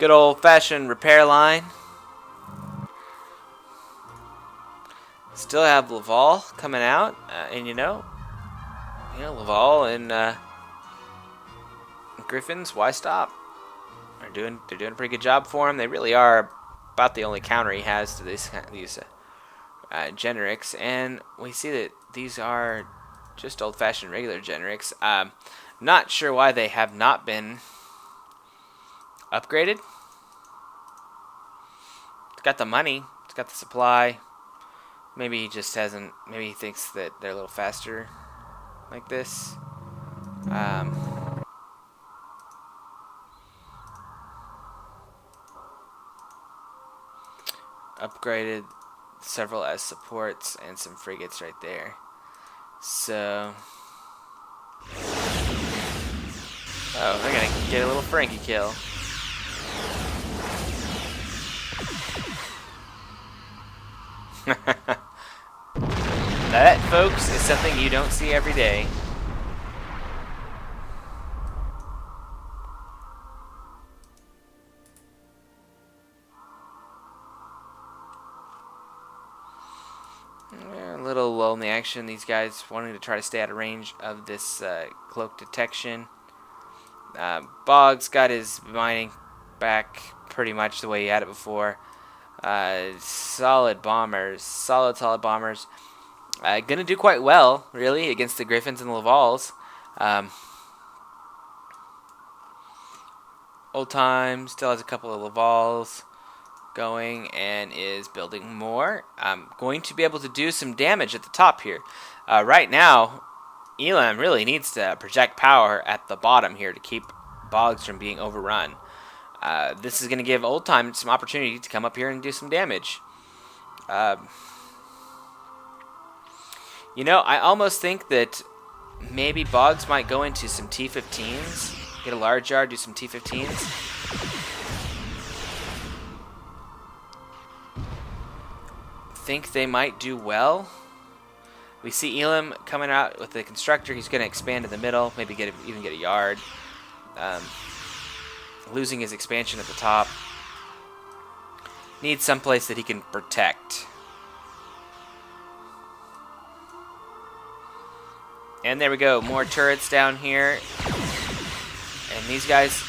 Good old-fashioned repair line. Still have Laval coming out, and you know, Laval and Griffins. Why stop? They're doing a pretty good job for him. They really are about the only counter he has to these generics, and we see that these are just old-fashioned regular generics. Not sure why they have not been upgraded. It's got the money. It's got the supply. Maybe he just hasn't. Maybe he thinks that they're a little faster like this. Upgraded several as supports and some frigates right there. So, oh, they're gonna get a little Frankie kill. That, folks, is something you don't see every day. A little lull in the action. These guys wanting to try to stay out of range of this cloak detection. Boggz got his mining back pretty much the way he had it before. Solid bombers. Solid bombers. Gonna do quite well, really, against the Griffins and the Lavals. Old Time still has a couple of Lavals going and is building more. Going to be able to do some damage at the top here. Right now, Elim really needs to project power at the bottom here to keep Boggz from being overrun. This is going to give Old Time some opportunity to come up here and do some damage. You know, I almost think that maybe Boggz might go into some T-15s. Get a large yard, do some T-15s. Think they might do well. We see Elim coming out with the constructor. He's going to expand in the middle, maybe even get a yard. Losing his expansion at the top. Needs someplace that he can protect. And there we go, more turrets down here. And these guys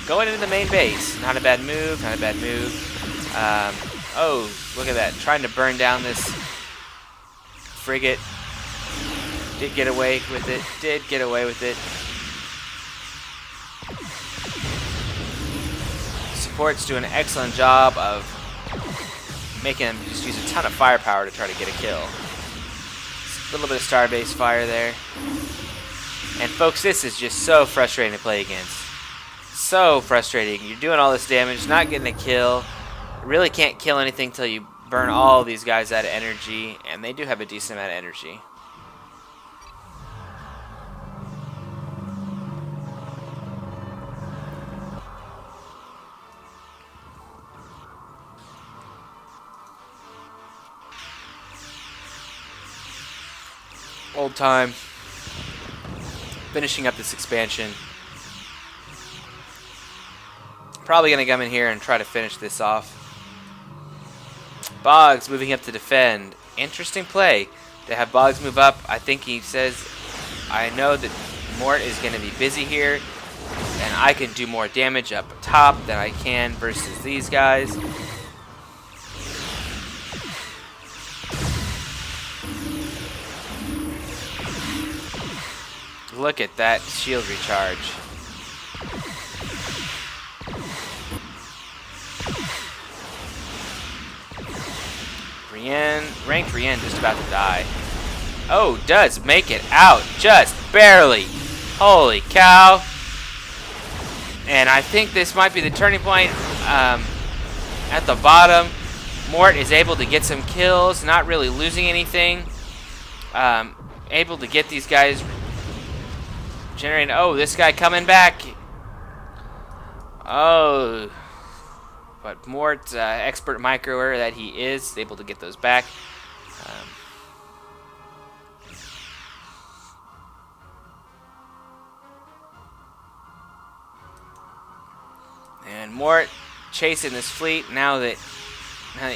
going into the main base. Not a bad move, not a bad move. Oh, look at that, trying to burn down this frigate. Did get away with it, Support's doing an excellent job of making him just use a ton of firepower to try to get a kill. A little bit of starbase fire there. And folks, this is just so frustrating to play against. So frustrating. You're doing all this damage, not getting a kill. Really can't kill anything until you burn all these guys out of energy. And they do have a decent amount of energy. Old Time finishing up this expansion. Probably going to come in here and try to finish this off. Boggz moving up to defend. Interesting play to have Boggz move up. I think he says, I know that Mort is going to be busy here, and I can do more damage up top than I can versus these guys. Look at that shield recharge. Ranked Rien just about to die. Oh, does make it out just barely. Holy cow. And I think this might be the turning point at the bottom. Mort is able to get some kills, not really losing anything. Able to get these guys generating. Oh, this guy coming back. Oh. But Mort, expert microer that he is able to get those back. And Mort chasing this fleet now that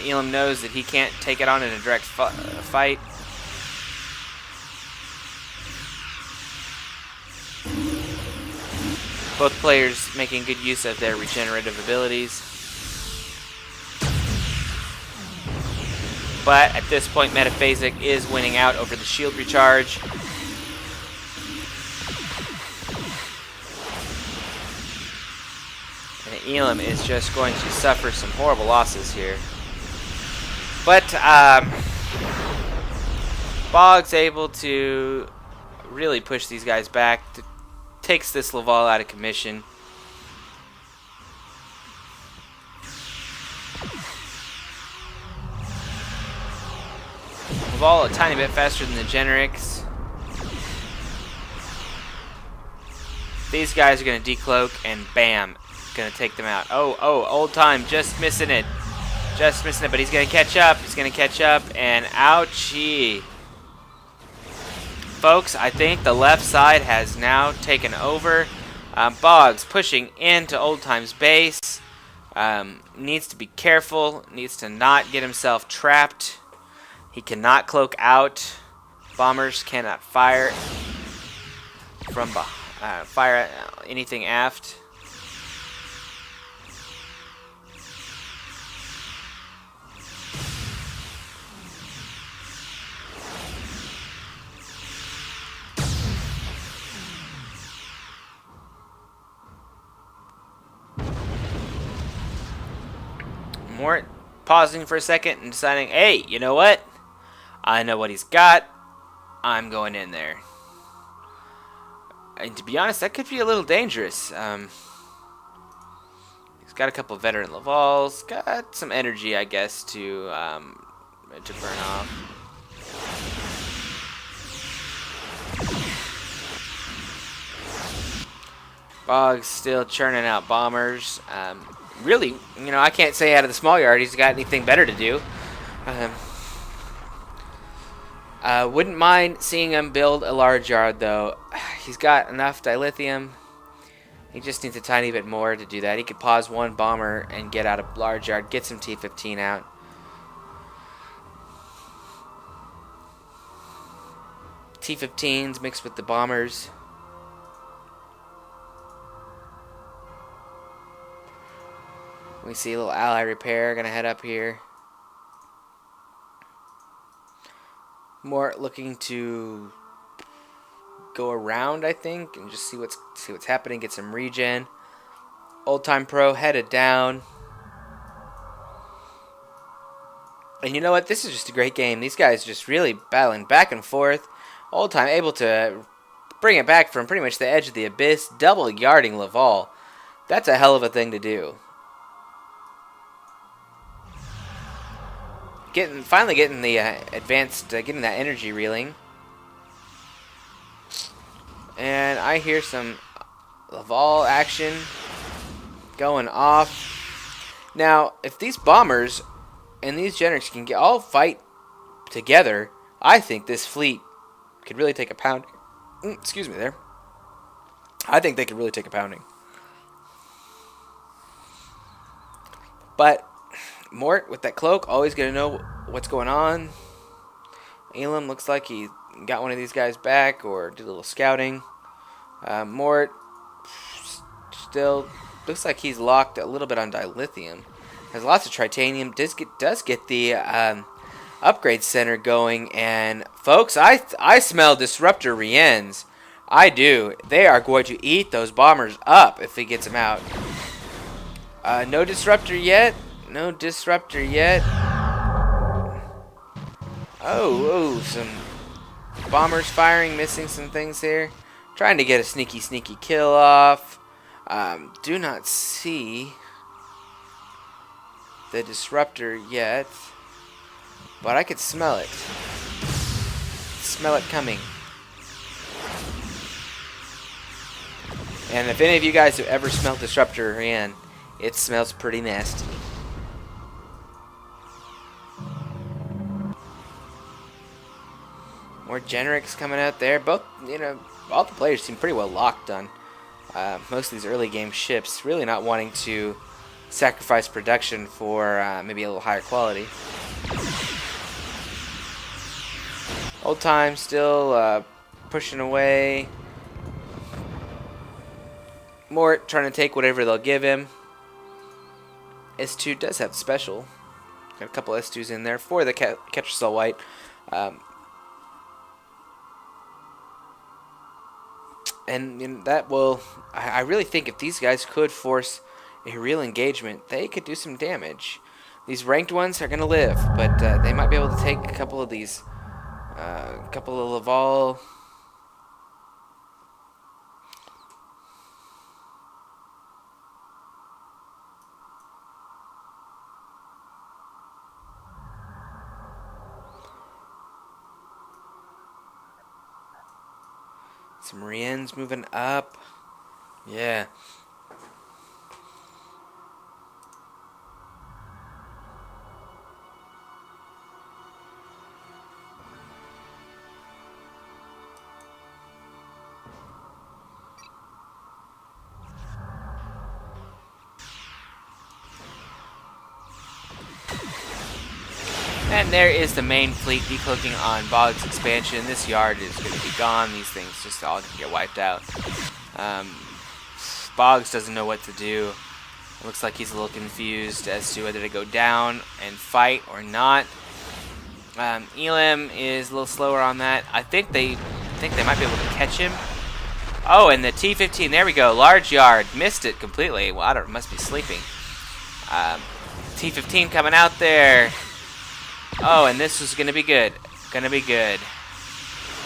Elim knows that he can't take it on in a direct fight. Both players making good use of their regenerative abilities. But at this point, Metaphasic is winning out over the shield recharge. And Elim is just going to suffer some horrible losses here. But Boggz able to really push these guys back. Takes this Laval out of commission. Laval a tiny bit faster than the Generics. These guys are going to decloak and bam, going to take them out. Oh, Old Time just missing it. Just missing it, but he's going to catch up. He's going to catch up and ouchie. Folks, I think the left side has now taken over. Boggz pushing into Old Time's base. Needs to be careful. Needs to not get himself trapped. He cannot cloak out. Bombers cannot fire from fire anything aft. Mort pausing for a second and deciding, hey, you know what? I know what he's got. I'm going in there. And to be honest, that could be a little dangerous. He's got a couple of veteran Lavals. Got some energy, I guess, to burn off. Boggz still churning out bombers. Really, you know, I can't say out of the small yard he's got anything better to do. Wouldn't mind seeing him build a large yard, though. He's got enough dilithium. He just needs a tiny bit more to do that. He could pause one bomber and get out a large yard, get some T-15 out. T-15s mixed with the bombers. We see a little ally repair gonna head up here. Mort looking to go around, I think, and just see what's happening. Get some regen. Old Time Pro headed down. And you know what? This is just a great game. These guys just really battling back and forth. Old Time able to bring it back from pretty much the edge of the abyss, double yarding Laval. That's a hell of a thing to do. Finally getting the getting that energy reeling. And I hear some Laval action going off. Now, if these bombers and these Generics can all fight together, I think this fleet could really take a pound. Excuse me there. I think they could really take a pounding. But Mort with that cloak, always gonna know what's going on. Elim looks like he got one of these guys back or did a little scouting. Mort still looks like he's locked a little bit on dilithium. Has lots of tritanium. Does get the upgrade center going. And folks, I smell disruptor Riens. I do. They are going to eat those bombers up if he gets them out. No disruptor yet. No disruptor yet. Oh, some bombers firing, missing some things here. Trying to get a sneaky kill off. Do not see the disruptor yet, but I could smell it. Smell it coming. And if any of you guys have ever smelled disruptor in, it smells pretty nasty. More Generics coming out there. Both, you know, all the players seem pretty well locked on most of these early game ships. Really not wanting to sacrifice production for maybe a little higher quality. Old time still pushing away. Mort trying to take whatever they'll give him. S2 does have special. Got a couple S2s in there for the Catcher Cell White. And that will... I really think if these guys could force a real engagement, they could do some damage. These ranked ones are going to live, but they might be able to take a couple of these. A couple of Laval... Some Rien's moving up. Yeah. And there is the main fleet decloaking on Boggz expansion. This yard is going to be gone. These things just all going to get wiped out. Boggz doesn't know what to do. It looks like he's a little confused as to whether to go down and fight or not. Elim is a little slower on that. I think they might be able to catch him. Oh, and the T-15. There we go. Large yard. Missed it completely. Well, I don't. Must be sleeping. T-15 coming out there. Oh, and this is gonna be good. Gonna be good.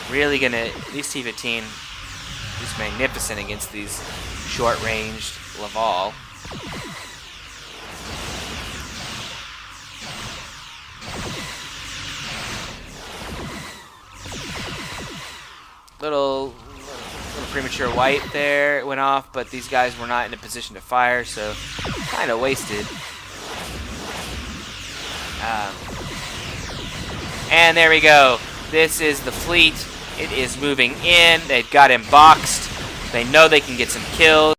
Really gonna. These T-15 is magnificent against these short-ranged Laval. Little premature white there. It went off, but these guys were not in a position to fire, so kind of wasted. And there we go. This is the fleet. It is moving in. They've got him boxed. They know they can get some kills.